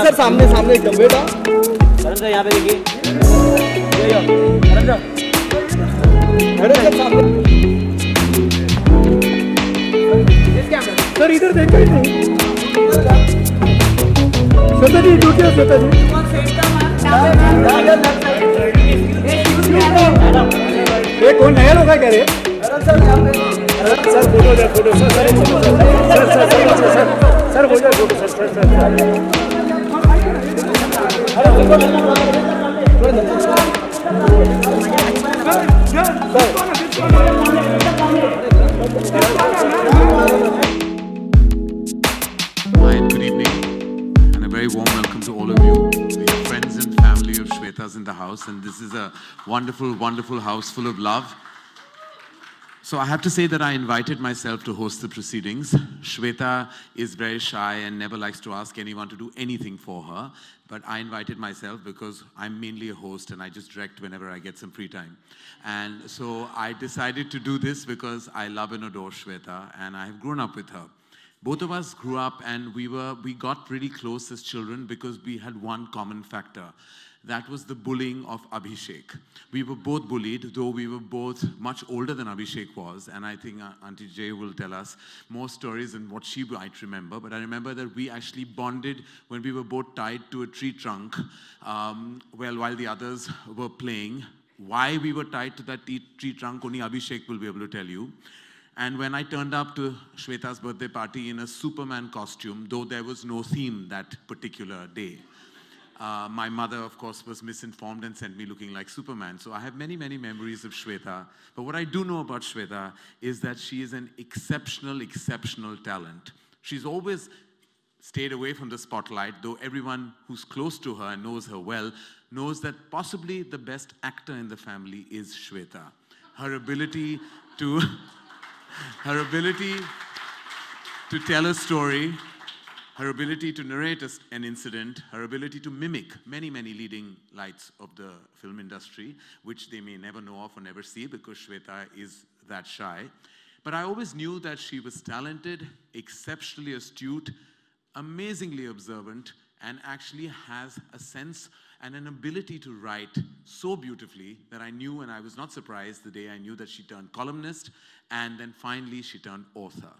Sir सामने सामने एकदम बेटा करण सर यहाँ पे देखिए करण सर सामने सर इधर देखो श्वेता जी ड्यूटी श्वेता जी ये कौन नया लोग है कह रहे सर फोटो सर हो जाए photo sir Good evening and a very warm welcome to all of you. We are friends and family of Shweta's in the house, and this is a wonderful, wonderful house full of love. So I have to say that I invited myself to host the proceedings. Shweta is very shy and never likes to ask anyone to do anything for her. But I invited myself because I'm mainly a host and I just direct whenever I get some free time. And so I decided to do this because I love and adore Shweta and I have grown up with her. Both of us grew up and we got pretty close as children because we had one common factor. That was the bullying of Abhishek. We were both bullied, though we were both much older than Abhishek was. And I think Auntie Jaya will tell us more stories than what she might remember. But I remember that we actually bonded when we were both tied to a tree trunk while the others were playing. Why we were tied to that tree trunk, only Abhishek will be able to tell you. And when I turned up to Shweta's birthday party in a Superman costume, though there was no theme that particular day, my mother, of course, was misinformed and sent me looking like Superman. So I have many, many memories of Shweta. But what I do know about Shweta is that she is an exceptional, exceptional talent. She's always stayed away from the spotlight, though everyone who's close to her and knows her well knows that possibly the best actor in the family is Shweta. Her ability to tell a story, her ability to narrate an incident, her ability to mimic many, many leading lights of the film industry, which they may never know of or never see because Shweta is that shy. But I always knew that she was talented, exceptionally astute, amazingly observant, and actually has a sense and an ability to write so beautifully that I knew, and I was not surprised the day I knew that she turned columnist, and then finally she turned author.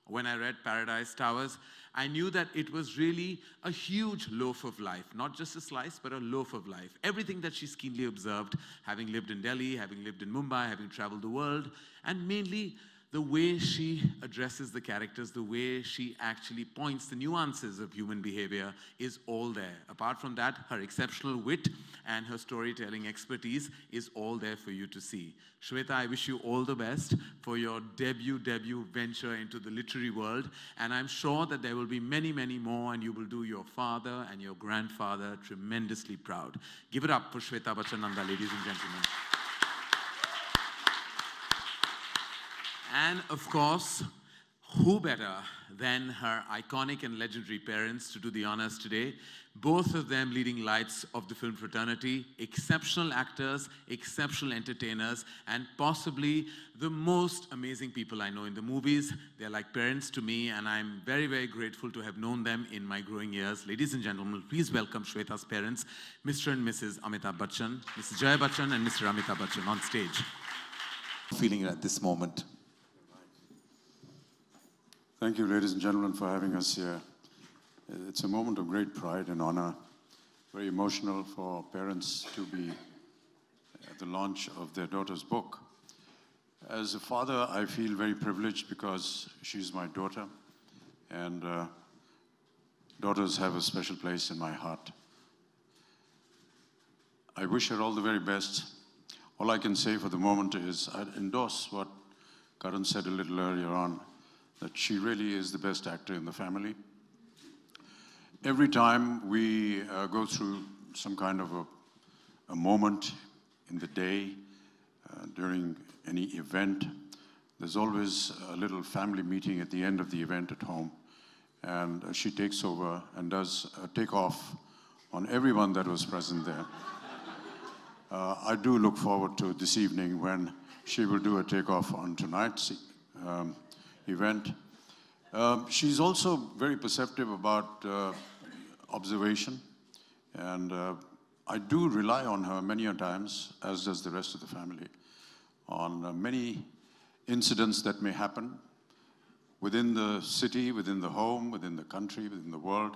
When I read Paradise Towers, I knew that it was really a huge loaf of life, not just a slice, but a loaf of life. Everything that she's keenly observed, having lived in Delhi, having lived in Mumbai, having traveled the world, and mainly the way she addresses the characters, the way she actually points the nuances of human behavior is all there. Apart from that, her exceptional wit and her storytelling expertise is all there for you to see. Shweta, I wish you all the best for your debut venture into the literary world. And I'm sure that there will be many, many more, and you will do your father and your grandfather tremendously proud. Give it up for Shweta Bachchan, Nanda, ladies and gentlemen. And of course, who better than her iconic and legendary parents to do the honors today? Both of them leading lights of the film fraternity, exceptional actors, exceptional entertainers, and possibly the most amazing people I know in the movies. They're like parents to me, and I'm very, very grateful to have known them in my growing years. Ladies and gentlemen, please welcome Shweta's parents, Mr. and Mrs. Amitabh Bachchan, Mrs. Jaya Bachchan, and Mr. Amitabh Bachchan on stage. Feeling at this moment. Thank you, ladies and gentlemen, for having us here. It's a moment of great pride and honor, very emotional for parents to be at the launch of their daughter's book. As a father, I feel very privileged because she's my daughter, and daughters have a special place in my heart. I wish her all the very best. All I can say for the moment is I'd endorse what Karan said a little earlier on that she really is the best actor in the family. Every time we go through some kind of a moment in the day, during any event, there's always a little family meeting at the end of the event at home. And she takes over and does a takeoff on everyone that was present there. I do look forward to this evening when she will do a takeoff on tonight's event. She's also very perceptive about observation, and I do rely on her many a times, as does the rest of the family, on many incidents that may happen within the city, within the home, within the country, within the world.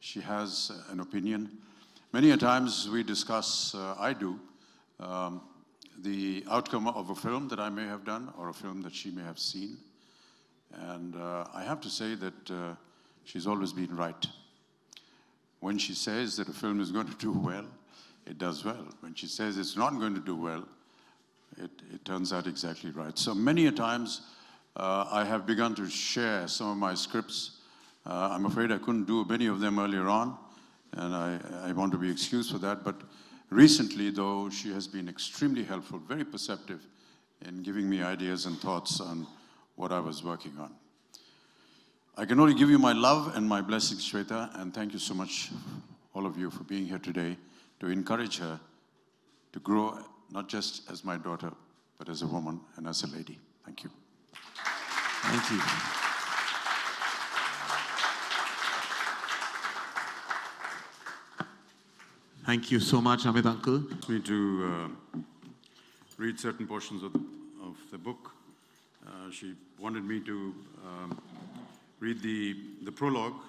She has an opinion. Many a times we discuss, I do, the outcome of a film that I may have done or a film that she may have seen. And I have to say that she's always been right. When she says that a film is going to do well, it does well. When she says it's not going to do well, it turns out exactly right. So many a times I have begun to share some of my scripts. I'm afraid I couldn't do many of them earlier on, and I want to be excused for that. But recently, though, she has been extremely helpful, very perceptive in giving me ideas and thoughts on what I was working on. I can only give you my love and my blessings, Shweta, and thank you so much, all of you, for being here today to encourage her to grow, not just as my daughter, but as a woman and as a lady. Thank you. Thank you. Thank you so much, Amit uncle. Me to read certain portions of the book. She wanted me to read the prologue.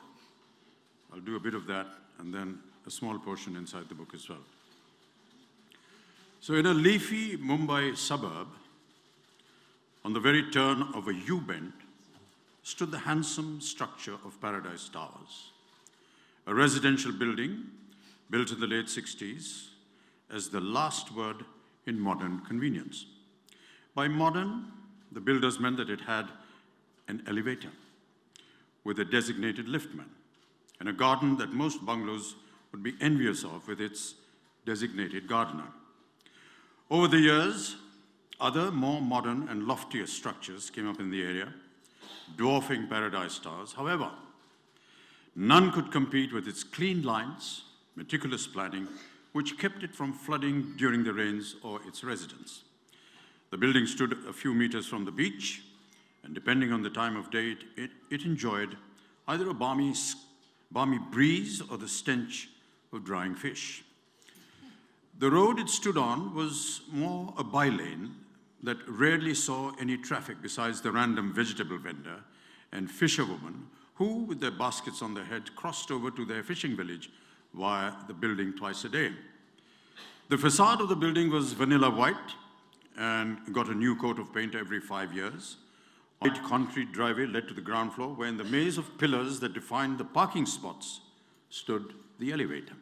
I'll do a bit of that, and then a small portion inside the book as well. So in a leafy Mumbai suburb, on the very turn of a U-bend, stood the handsome structure of Paradise Towers, a residential building built in the late 60s as the last word in modern convenience. By modern, the builders meant that it had an elevator with a designated liftman and a garden that most bungalows would be envious of with its designated gardener. Over the years, other more modern and loftier structures came up in the area, dwarfing Paradise Towers. However, none could compete with its clean lines, meticulous planning, which kept it from flooding during the rains or its residents. The building stood a few meters from the beach, and depending on the time of day, it enjoyed either a balmy breeze or the stench of drying fish. The road it stood on was more a bylane that rarely saw any traffic besides the random vegetable vendor and fisherwoman who, with their baskets on their head, crossed over to their fishing village via the building twice a day. The facade of the building was vanilla white and got a new coat of paint every 5 years. A white concrete driveway led to the ground floor, where in the maze of pillars that defined the parking spots stood the elevator.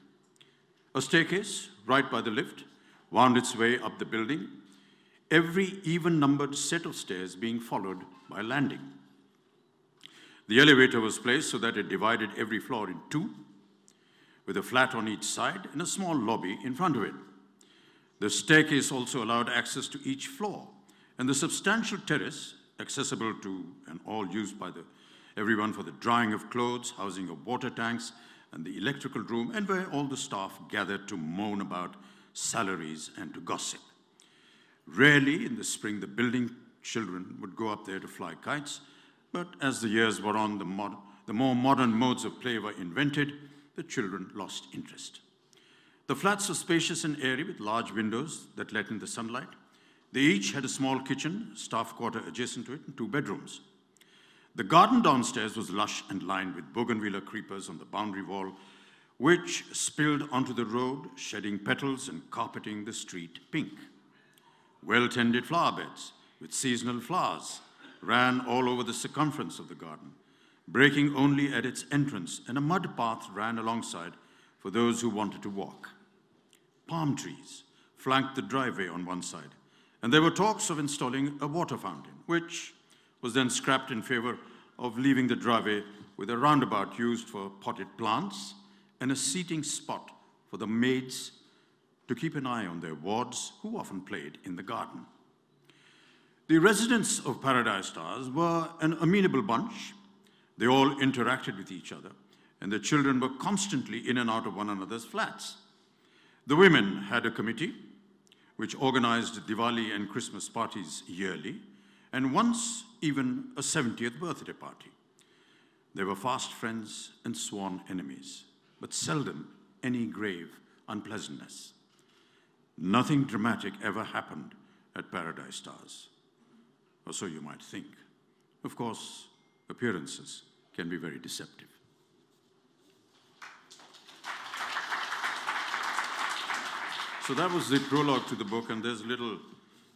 A staircase, right by the lift, wound its way up the building, every even-numbered set of stairs being followed by a landing. The elevator was placed so that it divided every floor in two, with a flat on each side and a small lobby in front of it. The staircase also allowed access to each floor, and the substantial terrace, accessible to and all used by everyone for the drying of clothes, housing of water tanks, and the electrical room, and where all the staff gathered to moan about salaries and to gossip. Rarely in the spring, the building children would go up there to fly kites, but as the years wore on, the more modern modes of play were invented, the children lost interest. The flats were spacious and airy with large windows that let in the sunlight. They each had a small kitchen, staff quarter adjacent to it, and 2 bedrooms. The garden downstairs was lush and lined with bougainvillea creepers on the boundary wall, which spilled onto the road, shedding petals and carpeting the street pink. Well-tended flower beds with seasonal flowers ran all over the circumference of the garden, breaking only at its entrance, and a mud path ran alongside for those who wanted to walk. Palm trees flanked the driveway on one side, And there were talks of installing a water fountain, which was then scrapped in favor of leaving the driveway with a roundabout used for potted plants and a seating spot for the maids to keep an eye on their wards, who often played in the garden. The residents of Paradise Stars were an amenable bunch. They all interacted with each other, and their children were constantly in and out of one another's flats. The women had a committee which organized Diwali and Christmas parties yearly, and once even a 70th birthday party. They were fast friends and sworn enemies, but seldom any grave unpleasantness. Nothing dramatic ever happened at Paradise Stars, or so you might think. Of course, appearances can be very deceptive. So that was the prologue to the book, and there's a little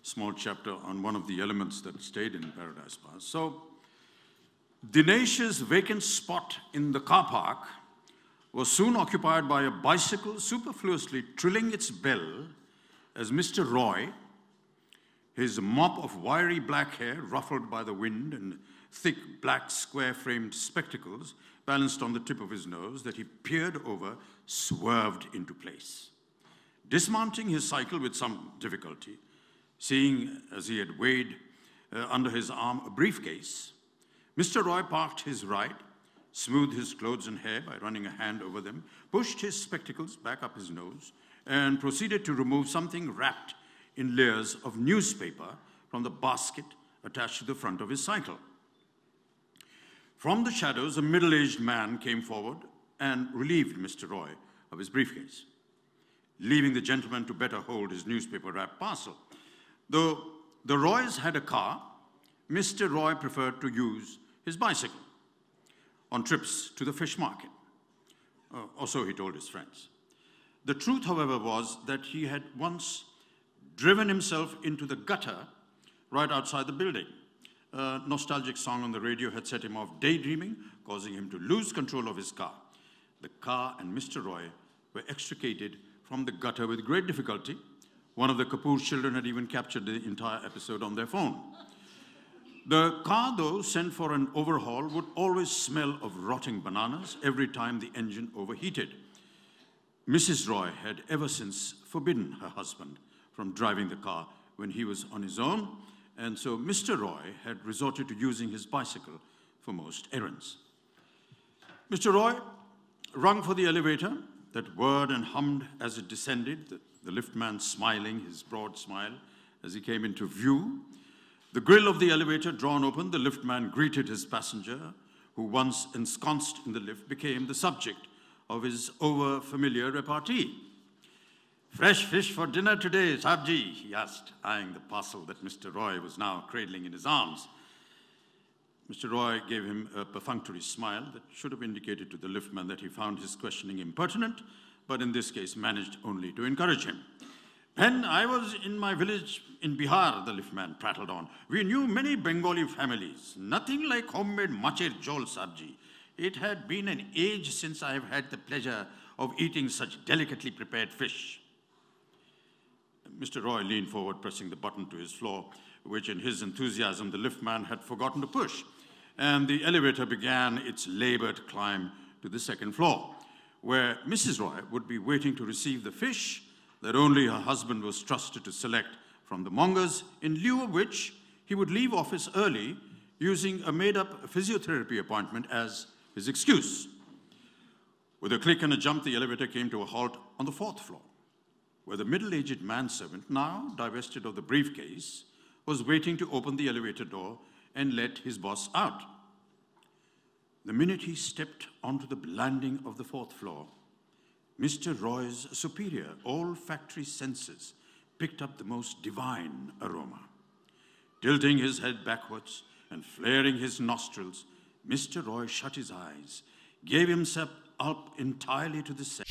small chapter on one of the elements that stayed in Paradise Stars. So Dinesh's vacant spot in the car park was soon occupied by a bicycle superfluously trilling its bell as Mr. Roy, his mop of wiry black hair ruffled by the wind and thick black square-framed spectacles balanced on the tip of his nose that he peered over, swerved into place. Dismounting his cycle with some difficulty, seeing as he had weighed under his arm a briefcase, Mr. Roy parked his ride, smoothed his clothes and hair by running a hand over them, pushed his spectacles back up his nose, and proceeded to remove something wrapped in layers of newspaper from the basket attached to the front of his cycle. From the shadows, a middle-aged man came forward and relieved Mr. Roy of his briefcase, leaving the gentleman to better hold his newspaper-wrapped parcel. Though the Roys had a car, Mr. Roy preferred to use his bicycle on trips to the fish market, or so he told his friends. The truth, however, was that he had once driven himself into the gutter right outside the building. A nostalgic song on the radio had set him off daydreaming, causing him to lose control of his car. The car and Mr. Roy were extricated from the gutter with great difficulty. One of the Kapoor children had even captured the entire episode on their phone. The car, though, sent for an overhaul, would always smell of rotting bananas every time the engine overheated. Mrs. Roy had ever since forbidden her husband from driving the car when he was on his own, and so Mr. Roy had resorted to using his bicycle for most errands. Mr. Roy rung for the elevator that whirred and hummed as it descended, the liftman smiling his broad smile as he came into view. The grille of the elevator drawn open, the liftman greeted his passenger, who once ensconced in the lift became the subject of his over-familiar repartee. "Fresh fish for dinner today, Sabji," he asked, eyeing the parcel that Mr. Roy was now cradling in his arms. Mr. Roy gave him a perfunctory smile that should have indicated to the liftman that he found his questioning impertinent, but in this case managed only to encourage him. "When I was in my village in Bihar," the liftman prattled on, "we knew many Bengali families. Nothing like homemade macher jol, Sabji. It had been an age since I have had the pleasure of eating such delicately prepared fish." Mr. Roy leaned forward, pressing the button to his floor, which in his enthusiasm the liftman had forgotten to push, and the elevator began its labored climb to the second floor, where Mrs. Roy would be waiting to receive the fish that only her husband was trusted to select from the mongers, in lieu of which he would leave office early, using a made-up physiotherapy appointment as his excuse. With a click and a jump, the elevator came to a halt on the fourth floor, where the middle-aged manservant, now divested of the briefcase, was waiting to open the elevator door and let his boss out. The minute he stepped onto the landing of the fourth floor, Mr. Roy's superior olfactory senses picked up the most divine aroma. Tilting his head backwards and flaring his nostrils, Mr. Roy shut his eyes, gave himself up entirely to the scent.